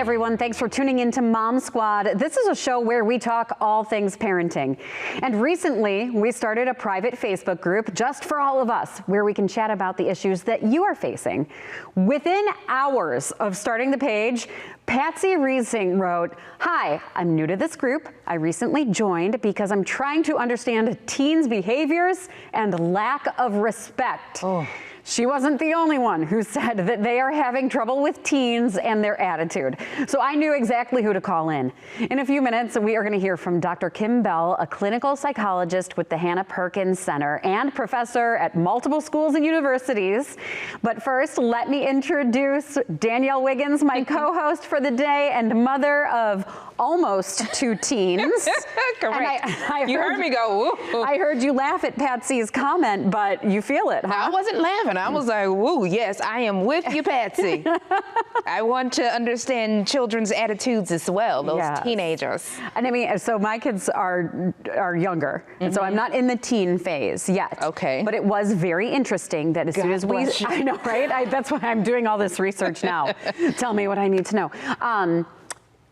everyone. Thanks for tuning in to Mom Squad. This is a show where we talk all things parenting. And recently, we started a private Facebook group just for all of us, where we can chat about the issues that you are facing. Within hours of starting the page, Patsy Reesing wrote, "Hi, I'm new to this group. I recently joined because I'm trying to understand teens' behaviors and lack of respect." Oh. She wasn't the only one who said that they are having trouble with teens and their attitude. So I knew exactly who to call in. In a few minutes, we are going to hear from Dr. Kim Bell, a clinical psychologist with the Hannah Perkins Center and professor at multiple schools and universities. But first, let me introduce Danielle Wiggins, my co-host for the day and mother of almost 2 teens. Correct. You heard me go, woo. I heard you laugh at Patsy's comment, but you feel it, huh? I wasn't laughing. I was like, woo, yes, I am with you, Patsy. I want to understand children's attitudes as well, those teenagers. And I mean, so my kids are younger, and so I'm not in the teen phase yet. Okay. But it was very interesting that as soon as we, I know, right? That's why I'm doing all this research now. Tell me what I need to know.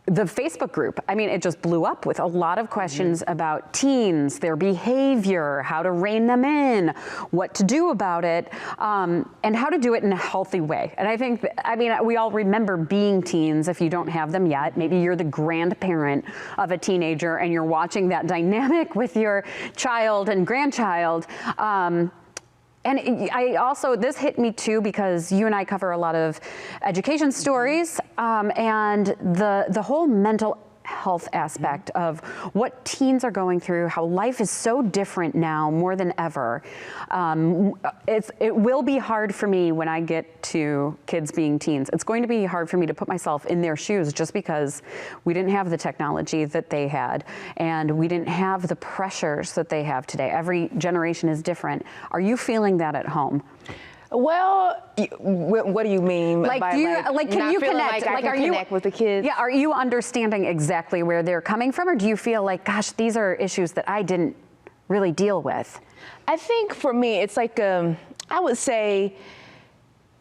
The Facebook group, I mean, it just blew up with a lot of questions about teens, their behavior, how to rein them in, what to do about it, and how to do it in a healthy way. And I think, I mean, we all remember being teens if you don't have them yet. Maybe you're the grandparent of a teenager and you're watching that dynamic with your child and grandchild. And I also, this hit me too, because you and I cover a lot of education stories, and the whole mental health aspect of what teens are going through, how life is so different now more than ever. It will be hard for me when I get to kids being teens. It's going to be hard for me to put myself in their shoes, just because we didn't have the technology that they had, and we didn't have the pressures that they have today. Every generation is different. Are you feeling that at home? Well, what do you mean? Like, by, can you connect? Like, are you connect with the kids? Yeah, are you understanding exactly where they're coming from, or do you feel like, gosh, these are issues that I didn't really deal with? I think for me, it's like, I would say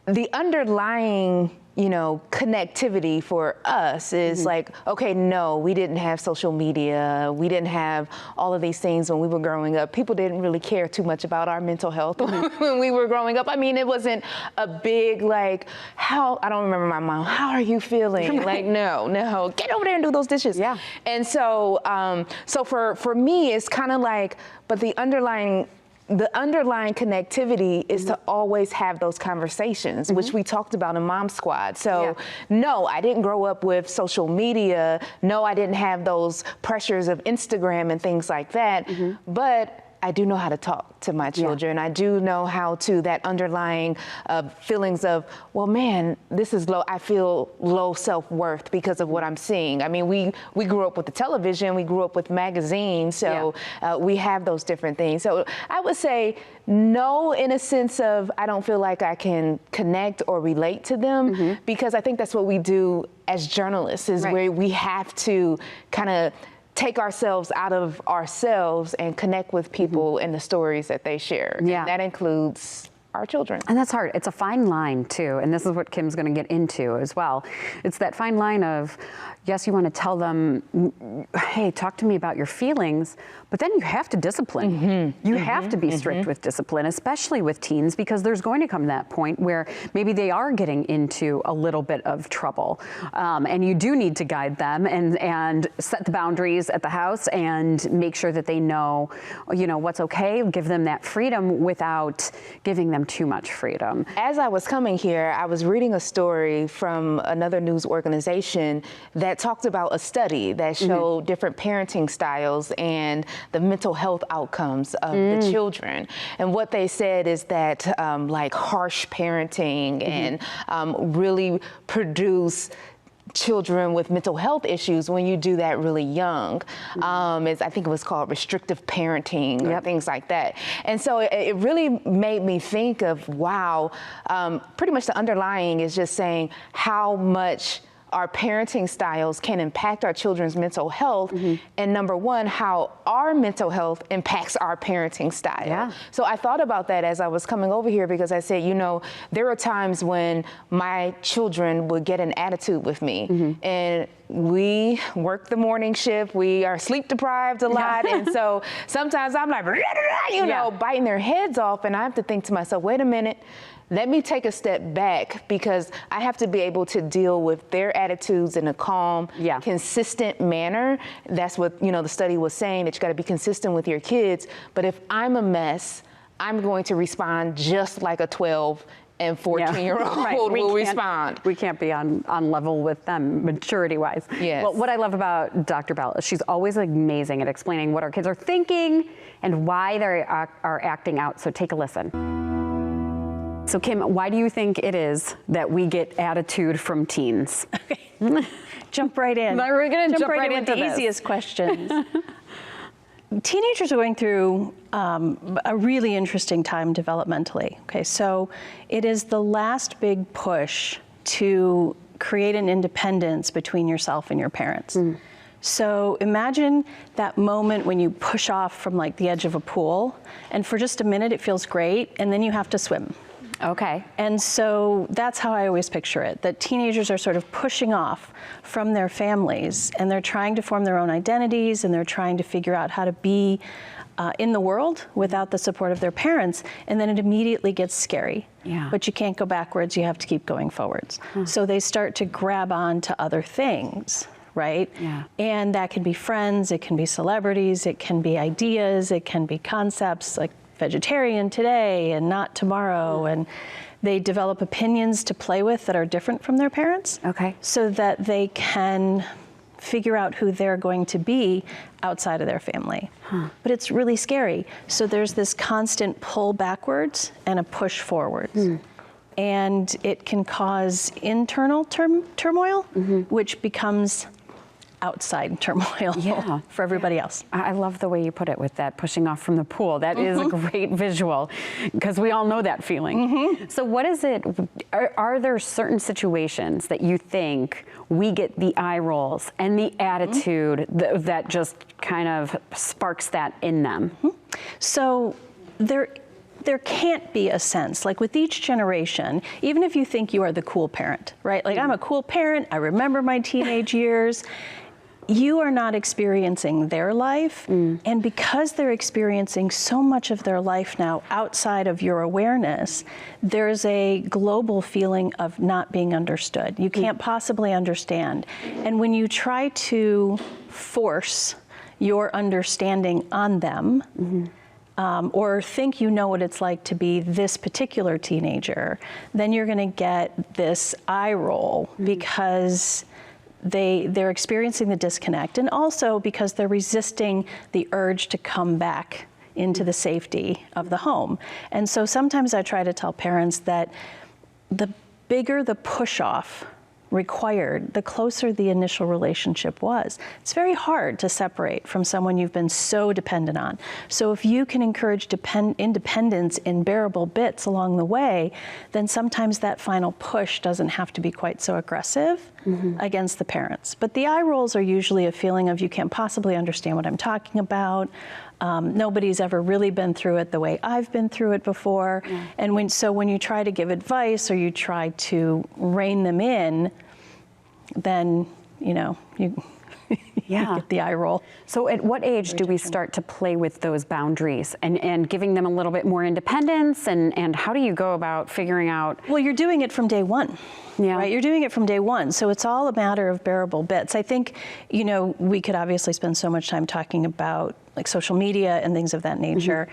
the underlying, connectivity for us is like, okay, no, we didn't have social media. We didn't have all of these things when we were growing up. People didn't really care too much about our mental health when we were growing up. I mean, it wasn't a big, like, I don't remember my mom, how are you feeling? Like, no, get over there and do those dishes. Yeah. And so, so for me, it's kind of like, but the underlying connectivity is to always have those conversations, which we talked about in Mom Squad. So no, I didn't grow up with social media. No, I didn't have those pressures of Instagram and things like that. But I do know how to talk to my children. I do know how to, that underlying feelings of, well, man, this is low. I feel low self-worth because of what I'm seeing. I mean, we grew up with the television, we grew up with magazines, so we have those different things. So I would say no, in a sense of, I don't feel like I can connect or relate to them, because I think that's what we do as journalists, is where we have to kind of take ourselves out of ourselves and connect with people and the stories that they share. Yeah. And that includes our children. And that's hard. It's a fine line too. And this is what Kim's going to get into as well. It's that fine line of, yes, you want to tell them, hey, talk to me about your feelings, but then you have to discipline. You have to be strict with discipline, especially with teens, because there's going to come that point where maybe they are getting into a little bit of trouble. And you do need to guide them and set the boundaries at the house and make sure that they know, what's okay, give them that freedom without giving them too much freedom. As I was coming here, I was reading a story from another news organization that talked about a study that showed different parenting styles and the mental health outcomes of the children. And what they said is that like harsh parenting and really produce children with mental health issues when you do that really young. I think it was called restrictive parenting or things like that. And so it really made me think of, wow, pretty much the underlying is just saying how much our parenting styles can impact our children's mental health, and number one, how our mental health impacts our parenting style. Yeah. So I thought about that as I was coming over here, because I said, you know, there are times when my children would get an attitude with me, and we work the morning shift, we are sleep deprived a lot, and so sometimes I'm like, you know, biting their heads off, and I have to think to myself, wait a minute, let me take a step back, because I have to be able to deal with their attitudes in a calm, consistent manner. That's what, you know, the study was saying, that you got to be consistent with your kids. But if I'm a mess, I'm going to respond just like a 12 and 14-year-old will respond. We can't be on level with them maturity-wise. Yes. Well, what I love about Dr. Bell is she's always amazing at explaining what our kids are thinking and why they are acting out. So take a listen. So Kim, why do you think it is that we get attitude from teens? Okay. Jump right in. We're going to jump right in into with the easiest questions. Teenagers are going through a really interesting time developmentally. Okay, so it is the last big push to create an independence between yourself and your parents. So imagine that moment when you push off from like the edge of a pool, and for just a minute it feels great, and then you have to swim. Okay. And so that's how I always picture it, that teenagers are sort of pushing off from their families, and they're trying to form their own identities, and they're trying to figure out how to be in the world without the support of their parents, and then it immediately gets scary. Yeah. But you can't go backwards, you have to keep going forwards. So they start to grab on to other things, right? Yeah. And that can be friends, it can be celebrities, it can be ideas, it can be concepts like vegetarian today and not tomorrow, and they develop opinions to play with that are different from their parents. Okay. So that they can figure out who they're going to be outside of their family. But it's really scary. So there's this constant pull backwards and a push forwards. And it can cause internal turmoil, which becomes outside turmoil for everybody else. I love the way you put it with that pushing off from the pool. That is a great visual, because we all know that feeling. So what is it, are there certain situations that you think we get the eye rolls and the attitude that just kind of sparks that in them? So there can't be a sense, like with each generation, even if you think you are the cool parent, right? Like I'm a cool parent, I remember my teenage years. You are not experiencing their life, and because they're experiencing so much of their life now outside of your awareness, there's a global feeling of not being understood. You can't possibly understand. And when you try to force your understanding on them, or think you know what it's like to be this particular teenager, then you're gonna get this eye roll, because they're experiencing the disconnect, and also because they're resisting the urge to come back into the safety of the home. And so sometimes I try to tell parents that the bigger the push off required, the closer the initial relationship was. It's very hard to separate from someone you've been so dependent on. So if you can encourage independence in bearable bits along the way, then sometimes that final push doesn't have to be quite so aggressive against the parents. But the eye rolls are usually a feeling of, you can't possibly understand what I'm talking about. Nobody's ever really been through it the way I've been through it before. And when you try to give advice or you try to rein them in, then, you know, you get the eye roll. So at what age do we start to play with those boundaries and giving them a little bit more independence, and how do you go about figuring out? Well, you're doing it from day one. Right? You're doing it from day one. So it's all a matter of bearable bits. I think, you know, we could obviously spend so much time talking about like social media and things of that nature.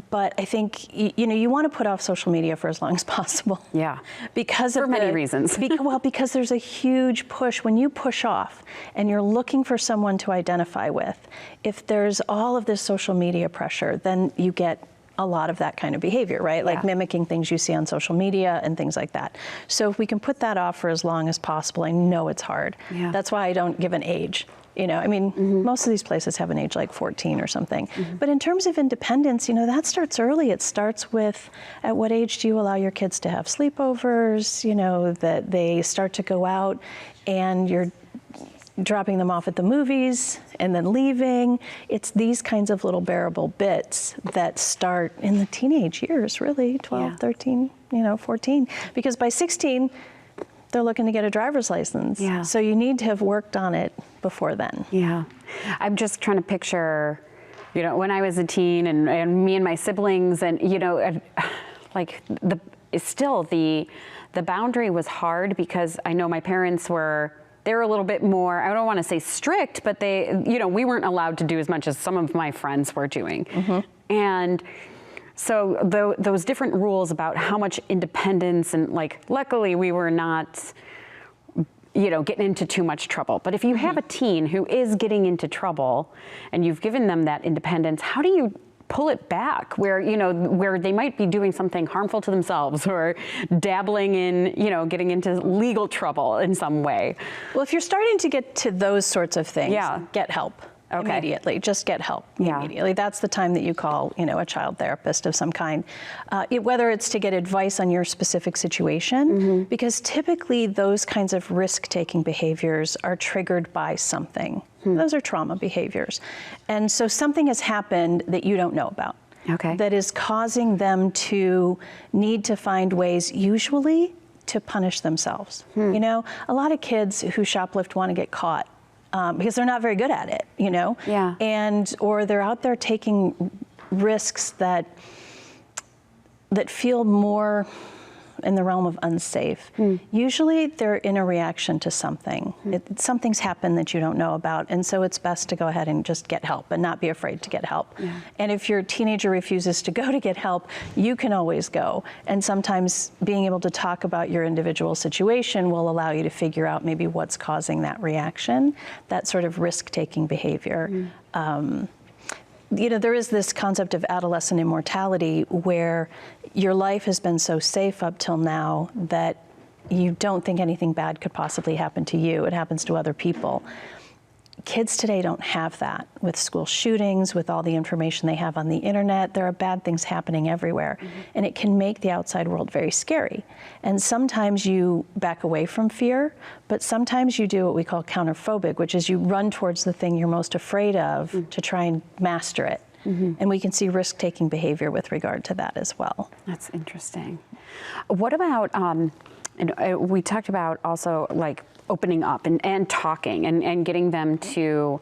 But I think, you know, you want to put off social media for as long as possible. Yeah. Because for many reasons. Because there's a huge push. When you push off and you're looking for someone to identify with, if there's all of this social media pressure, then you get a lot of that kind of behavior, right? Like mimicking things you see on social media and things like that. So if we can put that off for as long as possible, I know it's hard. That's why I don't give an age. You know, I mean, most of these places have an age like 14 or something. But in terms of independence, you know, that starts early. It starts with, at what age do you allow your kids to have sleepovers? You know, that they start to go out and you're dropping them off at the movies and then leaving. It's these kinds of little bearable bits that start in the teenage years, really, 12, 13, you know, 14. Because by 16, they're looking to get a driver's license. Yeah. So you need to have worked on it before then. Yeah. I'm just trying to picture, you know, when I was a teen and me and my siblings and, you know, like the boundary was hard because I know my parents were a little bit more, I don't want to say strict, but they, you know, we weren't allowed to do as much as some of my friends were doing. And so those different rules about how much independence and like, luckily we were not, you know, getting into too much trouble. But if you have a teen who is getting into trouble and you've given them that independence, how do you pull it back where, you know, where they might be doing something harmful to themselves or dabbling in, you know, getting into legal trouble in some way? Well, if you're starting to get to those sorts of things, get help. Immediately, just get help immediately. That's the time that you call, you know, a child therapist of some kind, whether it's to get advice on your specific situation, because typically those kinds of risk-taking behaviors are triggered by something. Those are trauma behaviors. And so something has happened that you don't know about. That is causing them to need to find ways, usually, to punish themselves. You know, a lot of kids who shoplift want to get caught. Because they're not very good at it, you know? And, or they're out there taking risks that feel more in the realm of unsafe. Usually they're in a reaction to something. Something's happened that you don't know about, and so it's best to go ahead and just get help and not be afraid to get help. And if your teenager refuses to go to get help, you can always go. And sometimes being able to talk about your individual situation will allow you to figure out maybe what's causing that reaction, that sort of risk-taking behavior. You know, there is this concept of adolescent immortality where your life has been so safe up till now that you don't think anything bad could possibly happen to you. It happens to other people. Kids today don't have that. With school shootings, with all the information they have on the internet, there are bad things happening everywhere. And it can make the outside world very scary. And sometimes you back away from fear, but sometimes you do what we call counterphobic, which is you run towards the thing you're most afraid of to try and master it. And we can see risk-taking behavior with regard to that as well. That's interesting. What about, and we talked about also like opening up and talking and getting them to,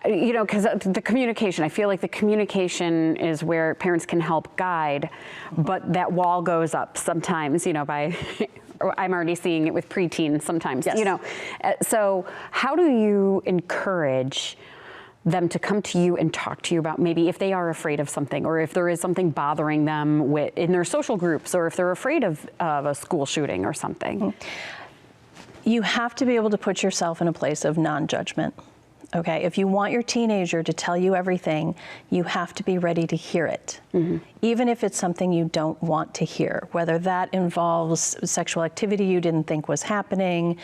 you know, because the communication, I feel like the communication is where parents can help guide, but that wall goes up sometimes, you know, by, I'm already seeing it with preteens sometimes, you know. So how do you encourage them to come to you and talk to you about maybe if they are afraid of something, or if there is something bothering them in their social groups, or if they're afraid of a school shooting or something? You have to be able to put yourself in a place of non-judgment. Okay, if you want your teenager to tell you everything, you have to be ready to hear it, even if it's something you don't want to hear, whether that involves sexual activity you didn't think was happening,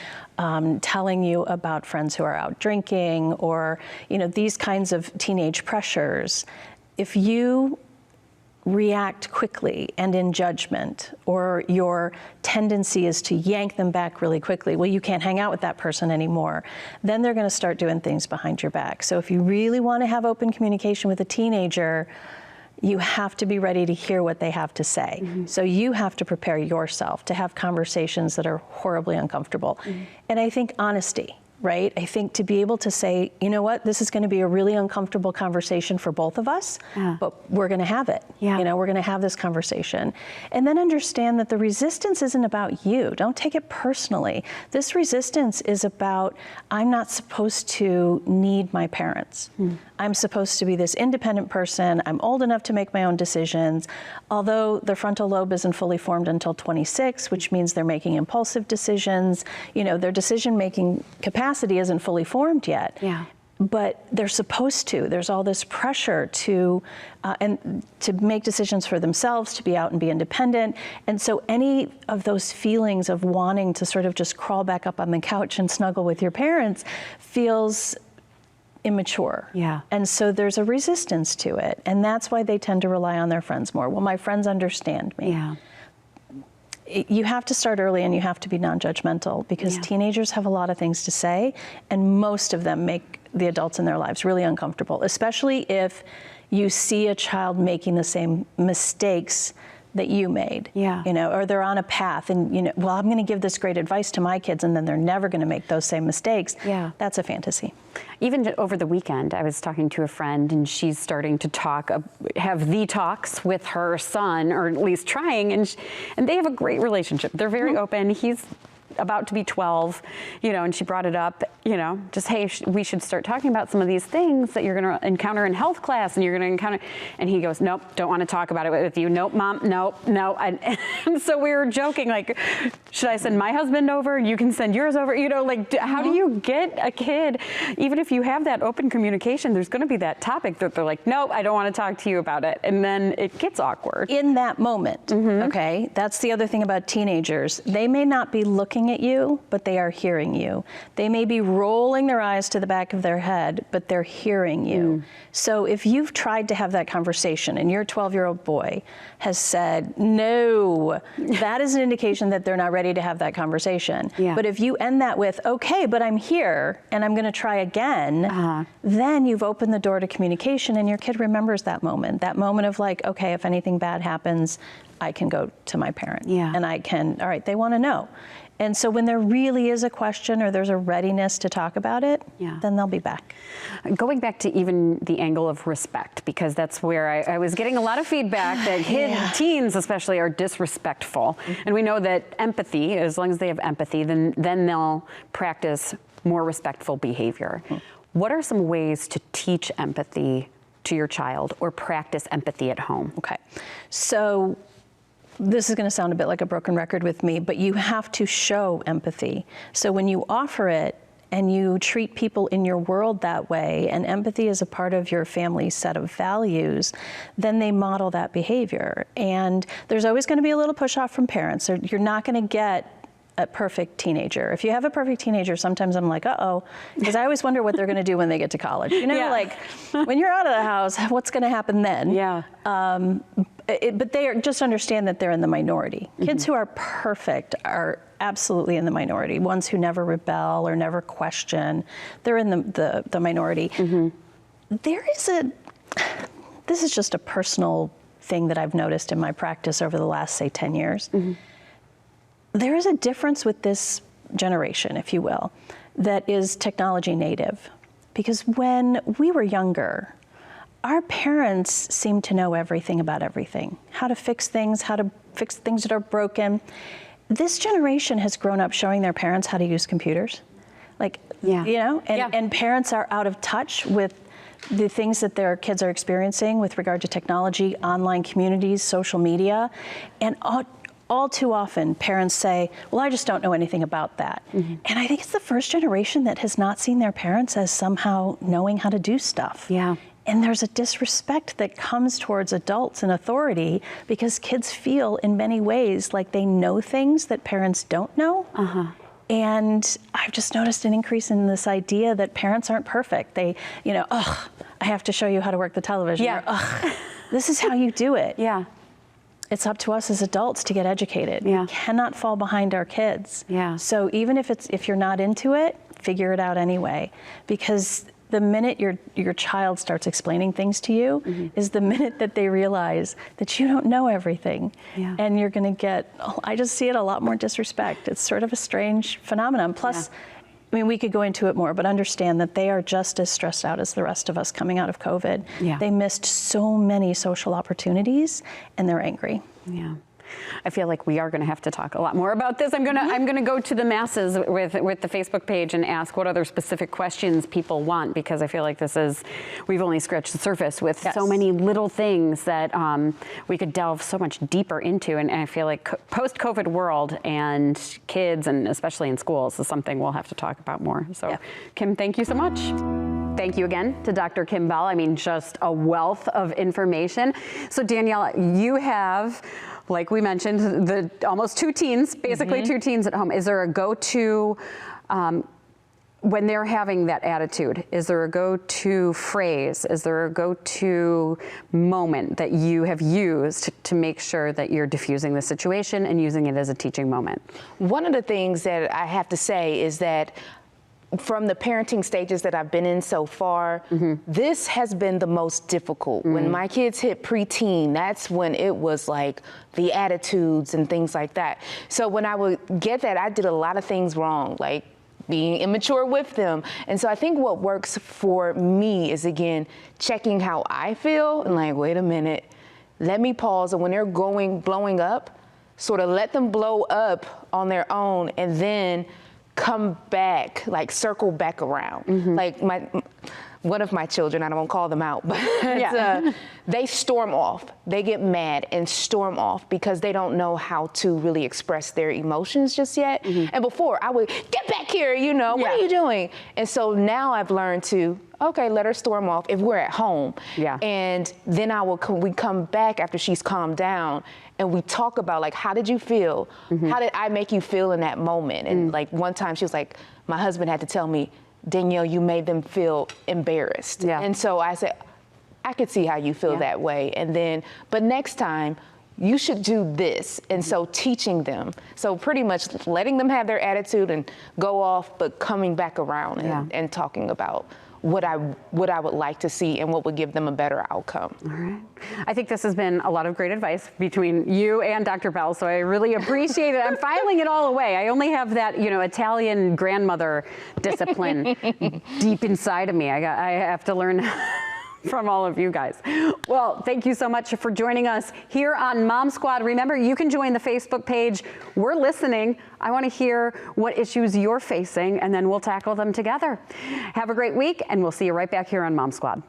telling you about friends who are out drinking, or, you know, these kinds of teenage pressures. If you react quickly and in judgment, or your tendency is to yank them back really quickly, well, you can't hang out with that person anymore, then they're going to start doing things behind your back. So if you really want to have open communication with a teenager, you have to be ready to hear what they have to say. So you have to prepare yourself to have conversations that are horribly uncomfortable. And I think honesty, right? I think to be able to say, you know what, this is going to be a really uncomfortable conversation for both of us, but we're going to have it. You know, we're going to have this conversation. And then understand that the resistance isn't about you. Don't take it personally. This resistance is about, I'm not supposed to need my parents. I'm supposed to be this independent person. I'm old enough to make my own decisions. Although the frontal lobe isn't fully formed until 26, which means they're making impulsive decisions. You know, their decision-making capacity isn't fully formed yet. but they're supposed to. There's all this pressure to make decisions for themselves, to be out and be independent. And so any of those feelings of wanting to sort of just crawl back up on the couch and snuggle with your parents feels immature. Yeah. And so there's a resistance to it. And that's why they tend to rely on their friends more. Well, my friends understand me. Yeah. You have to start early and you have to be non-judgmental, because teenagers have a lot of things to say, and most of them make the adults in their lives really uncomfortable, especially if you see a child making the same mistakes that you made, or they're on a path and, well, I'm going to give this great advice to my kids and then they're never going to make those same mistakes. Yeah. That's a fantasy. Even over the weekend, I was talking to a friend and she's starting to have the talks with her son, or at least trying, and they have a great relationship. They're very open. He's about to be 12, and she brought it up, just, hey, we should start talking about some of these things that you're going to encounter in health class and you're going to encounter. And he goes, nope, don't want to talk about it with you. Nope, Mom, nope, no. And so we were joking, like, should I send my husband over? You can send yours over. How do you get a kid, even if you have that open communication, there's going to be that topic that they're like, nope, I don't want to talk to you about it. And then it gets awkward. In that moment, okay? That's the other thing about teenagers. They may not be looking at you, but they are hearing you. They may be rolling their eyes to the back of their head, but they're hearing you. So if you've tried to have that conversation and your 12-year-old boy has said, no, that is an indication that they're not ready to have that conversation. But if you end that with, okay, but I'm here and I'm going to try again, then you've opened the door to communication, and your kid remembers that moment of like, okay, if anything bad happens, I can go to my parent and I can, all right, they want to know. And so when there really is a question or there's a readiness to talk about it, then they'll be back. Going back to even the angle of respect, because that's where I was getting a lot of feedback that teens especially are disrespectful. And we know that empathy, as long as they have empathy, then they'll practice more respectful behavior. What are some ways to teach empathy to your child or practice empathy at home? Okay, so this is going to sound a bit like a broken record with me, but you have to show empathy. So when you offer it and you treat people in your world that way, and empathy is a part of your family's set of values, then they model that behavior. And there's always going to be a little push off from parents. You're not going to get a perfect teenager. If you have a perfect teenager, sometimes I'm like, uh-oh, because I always wonder what they're going to do when they get to college. Like when you're out of the house, what's going to happen then? But they just understand that they're in the minority. Kids who are perfect are absolutely in the minority. Ones who never rebel or never question, they're in the minority. This is just a personal thing that I've noticed in my practice over the last, say, 10 years. There is a difference with this generation, if you will, that is technology native. Because when we were younger, our parents seemed to know everything about everything, how to fix things that are broken. This generation has grown up showing their parents how to use computers. And parents are out of touch with the things that their kids are experiencing with regard to technology, online communities, social media. And all too often, parents say, well, I just don't know anything about that. And I think it's the first generation that has not seen their parents as somehow knowing how to do stuff. And there's a disrespect that comes towards adults and authority because kids feel in many ways like they know things that parents don't know. And I've just noticed an increase in this idea that parents aren't perfect. They, I have to show you how to work the television. Or, this is how you do it. It's up to us as adults to get educated. We cannot fall behind our kids. So even if you're not into it, figure it out anyway. Because the minute your child starts explaining things to you is the minute that they realize that you don't know everything. And you're going to get, I just see it a lot more disrespect. It's sort of a strange phenomenon. Plus, I mean, we could go into it more, but understand that they are just as stressed out as the rest of us coming out of COVID. They missed so many social opportunities, and they're angry. I feel like we are going to have to talk a lot more about this. I'm going to go to the masses with the Facebook page and ask what other specific questions people want, because I feel like we've only scratched the surface with so many little things that we could delve so much deeper into. And I feel like post-COVID world and kids, and especially in schools, is something we'll have to talk about more. So Kim, thank you so much. Thank you again to Dr. Kim Bell. I mean, just a wealth of information. So Danielle, you have, like we mentioned, the almost 2 teens, basically 2 teens at home. Is there a go-to, when they're having that attitude, is there a go-to phrase? Is there a go-to moment that you have used to make sure that you're diffusing the situation and using it as a teaching moment? One of the things that I have to say is that from the parenting stages that I've been in so far, this has been the most difficult. When my kids hit preteen, that's when it was like the attitudes and things like that. So when I would get that, I did a lot of things wrong, like being immature with them. And so I think what works for me is, again, checking how I feel and like, wait a minute, let me pause. And when they're blowing up, sort of let them blow up on their own and then come back, like circle back around. Like one of my children, I don't call them out, but they storm off. They get mad and storm off because they don't know how to really express their emotions just yet. And before, I would, get back here, you know, what are you doing? And so now I've learned to, okay, let her storm off if we're at home. And then we come back after she's calmed down and we talk about, like, how did you feel? How did I make you feel in that moment? And like one time she was like, my husband had to tell me, Danielle, you made them feel embarrassed. And so I said, I could see how you feel that way. And then, but next time, you should do this. And so teaching them. So pretty much letting them have their attitude and go off, but coming back around and talking about what I would like to see and what would give them a better outcome. All right. I think this has been a lot of great advice between you and Dr. Bell, so I really appreciate it. I'm filing it all away. I only have that, you know, Italian grandmother discipline deep inside of me. I have to learn from all of you guys. Well, thank you so much for joining us here on Mom Squad. Remember, you can join the Facebook page. We're listening. I want to hear what issues you're facing, and then we'll tackle them together. Have a great week, and we'll see you right back here on Mom Squad.